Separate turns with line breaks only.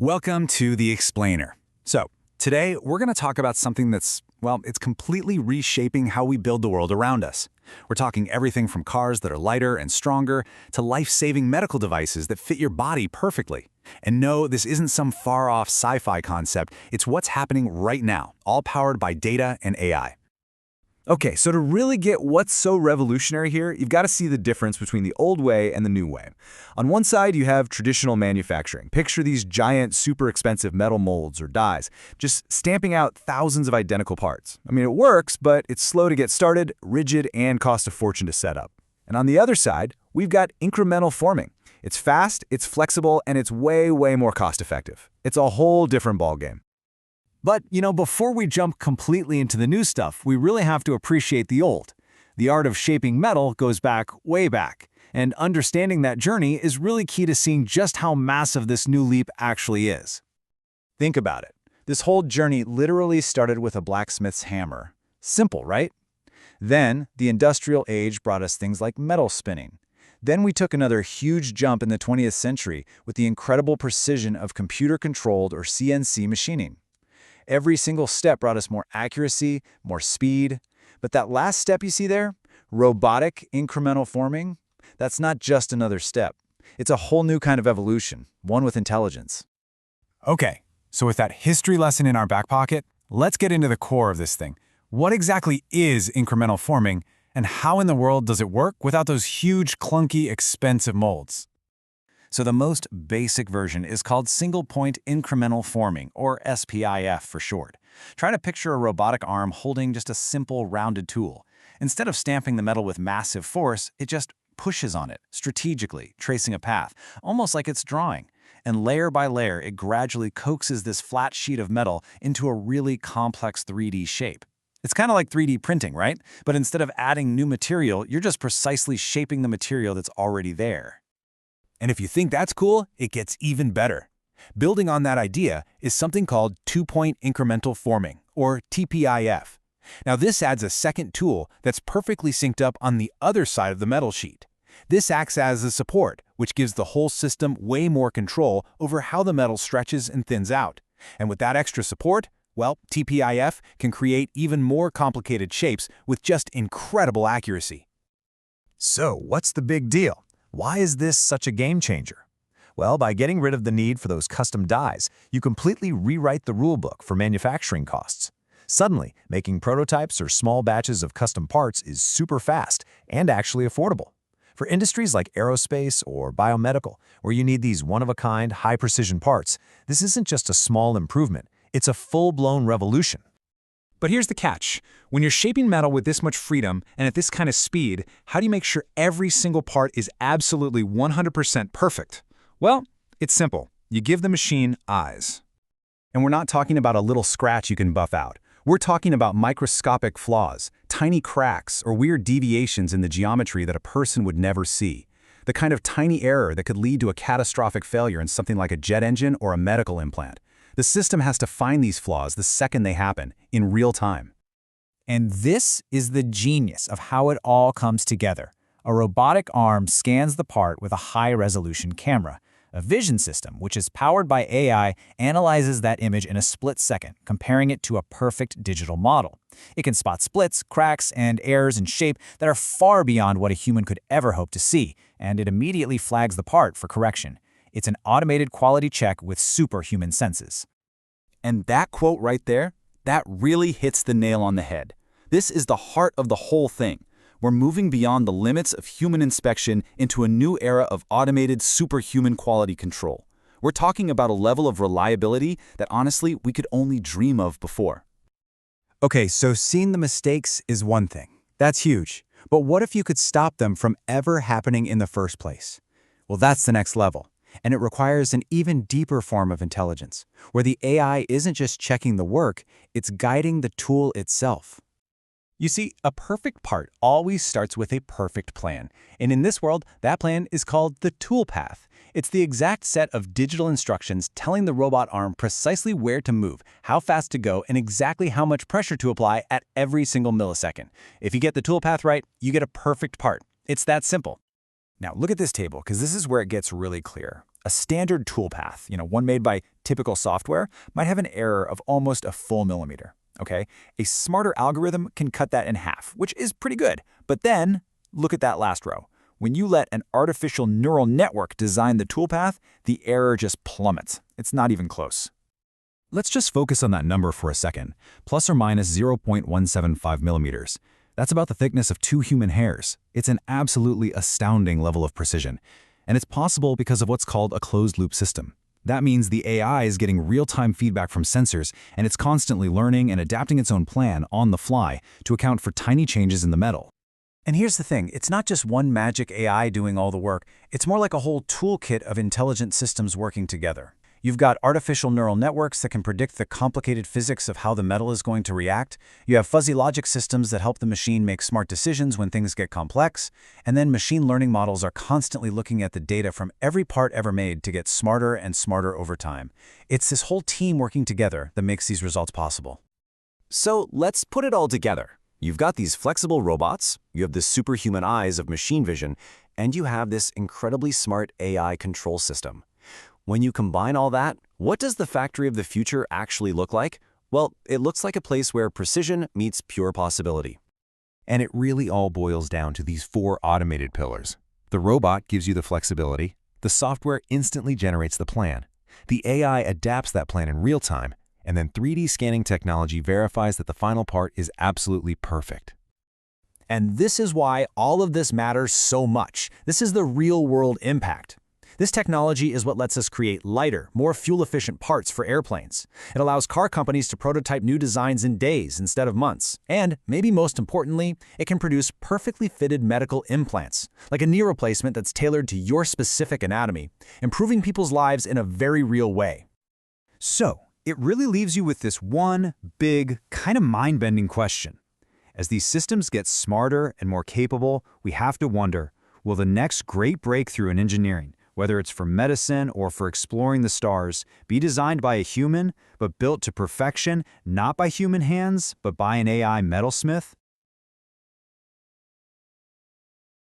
Welcome to The Explainer. So, today we're going to talk about something that's, well, it's completely reshaping how we build the world around us. We're talking everything from cars that are lighter and stronger to life-saving medical devices that fit your body perfectly. And no, this isn't some far-off sci-fi concept. It's what's happening right now, all powered by data and AI. Okay, so to really get what's so revolutionary here, you've got to see the difference between the old way and the new way. On one side, you have traditional manufacturing. Picture these giant, super expensive metal molds or dies, just stamping out thousands of identical parts. I mean, it works, but it's slow to get started, rigid, and costs a fortune to set up. And on the other side, we've got incremental forming. It's fast, it's flexible, and it's way, way more cost-effective. It's a whole different ballgame. But, before we jump completely into the new stuff, we really have to appreciate the old. The art of shaping metal goes back, way back, and understanding that journey is really key to seeing just how massive this new leap actually is. Think about it. This whole journey literally started with a blacksmith's hammer. Simple, right? Then, the industrial age brought us things like metal spinning. Then we took another huge jump in the 20th century with the incredible precision of computer-controlled or CNC machining. Every single step brought us more accuracy, more speed. But that last step you see there, robotic incremental forming, that's not just another step. It's a whole new kind of evolution, one with intelligence. Okay, so with that history lesson in our back pocket, let's get into the core of this thing. What exactly is incremental forming, and how in the world does it work without those huge, clunky, expensive molds? So the most basic version is called single-point incremental forming, or SPIF for short. Try to picture a robotic arm holding just a simple rounded tool. Instead of stamping the metal with massive force, it just pushes on it, strategically, tracing a path, almost like it's drawing. And layer by layer, it gradually coaxes this flat sheet of metal into a really complex 3D shape. It's kind of like 3D printing, right? But instead of adding new material, you're just precisely shaping the material that's already there. And if you think that's cool, it gets even better. Building on that idea is something called two-point incremental forming, or TPIF. Now this adds a second tool that's perfectly synced up on the other side of the metal sheet. This acts as a support, which gives the whole system way more control over how the metal stretches and thins out. And with that extra support, well, TPIF can create even more complicated shapes with just incredible accuracy. So what's the big deal? Why is this such a game changer? Well, by getting rid of the need for those custom dies, you completely rewrite the rulebook for manufacturing costs. Suddenly, making prototypes or small batches of custom parts is super fast and actually affordable. For industries like aerospace or biomedical, where you need these one-of-a-kind, high-precision parts, this isn't just a small improvement, it's a full-blown revolution. But here's the catch. When you're shaping metal with this much freedom and at this kind of speed, how do you make sure every single part is absolutely 100% perfect? Well, it's simple. You give the machine eyes. And we're not talking about a little scratch you can buff out. We're talking about microscopic flaws, tiny cracks, or weird deviations in the geometry that a person would never see. The kind of tiny error that could lead to a catastrophic failure in something like a jet engine or a medical implant. The system has to find these flaws the second they happen, in real time.
And this is the genius of how it all comes together. A robotic arm scans the part with a high-resolution camera. A vision system, which is powered by AI, analyzes that image in a split second, comparing it to a perfect digital model. It can spot splits, cracks, and errors in shape that are far beyond what a human could ever hope to see, and it immediately flags the part for correction. It's an automated quality check with superhuman senses.
And that quote right there, that really hits the nail on the head. This is the heart of the whole thing. We're moving beyond the limits of human inspection into a new era of automated superhuman quality control. We're talking about a level of reliability that honestly we could only dream of before.
Okay, so seeing the mistakes is one thing. That's huge. But what if you could stop them from ever happening in the first place? Well, that's the next level. And it requires an even deeper form of intelligence, where the AI isn't just checking the work, it's guiding the tool itself.
You see, a perfect part always starts with a perfect plan. And in this world, that plan is called the toolpath. It's the exact set of digital instructions telling the robot arm precisely where to move, how fast to go, and exactly how much pressure to apply at every single millisecond. If you get the toolpath right, you get a perfect part. It's that simple. Now look at this table, because this is where it gets really clear.
A standard toolpath, one made by typical software, might have an error of almost a full millimeter, okay? A smarter algorithm can cut that in half, which is pretty good. But then, look at that last row. When you let an artificial neural network design the toolpath, the error just plummets. It's not even close. Let's just focus on that number for a second, plus or minus 0.175 millimeters. That's about the thickness of 2 human hairs. It's an absolutely astounding level of precision. And it's possible because of what's called a closed-loop system. That means the AI is getting real-time feedback from sensors, and it's constantly learning and adapting its own plan on the fly to account for tiny changes in the metal. And here's the thing, it's not just one magic AI doing all the work, it's more like a whole toolkit of intelligent systems working together. You've got artificial neural networks that can predict the complicated physics of how the metal is going to react. You have fuzzy logic systems that help the machine make smart decisions when things get complex. And then machine learning models are constantly looking at the data from every part ever made to get smarter and smarter over time. It's this whole team working together that makes these results possible.
So let's put it all together. You've got these flexible robots, you have the superhuman eyes of machine vision, and you have this incredibly smart AI control system. When you combine all that, what does the factory of the future actually look like? Well, it looks like a place where precision meets pure possibility.
And it really all boils down to these 4 automated pillars. The robot gives you the flexibility, the software instantly generates the plan, the AI adapts that plan in real time, and then 3D scanning technology verifies that the final part is absolutely perfect.
And this is why all of this matters so much. This is the real-world impact. This technology is what lets us create lighter, more fuel-efficient parts for airplanes. It allows car companies to prototype new designs in days instead of months. And, maybe most importantly, it can produce perfectly fitted medical implants, like a knee replacement that's tailored to your specific anatomy, improving people's lives in a very real way. So, it really leaves you with this one big, kind of mind-bending question. As these systems get smarter and more capable, we have to wonder, will the next great breakthrough in engineering, whether it's for medicine or for exploring the stars, be designed by a human, but built to perfection, not by human hands, but by an AI metalsmith?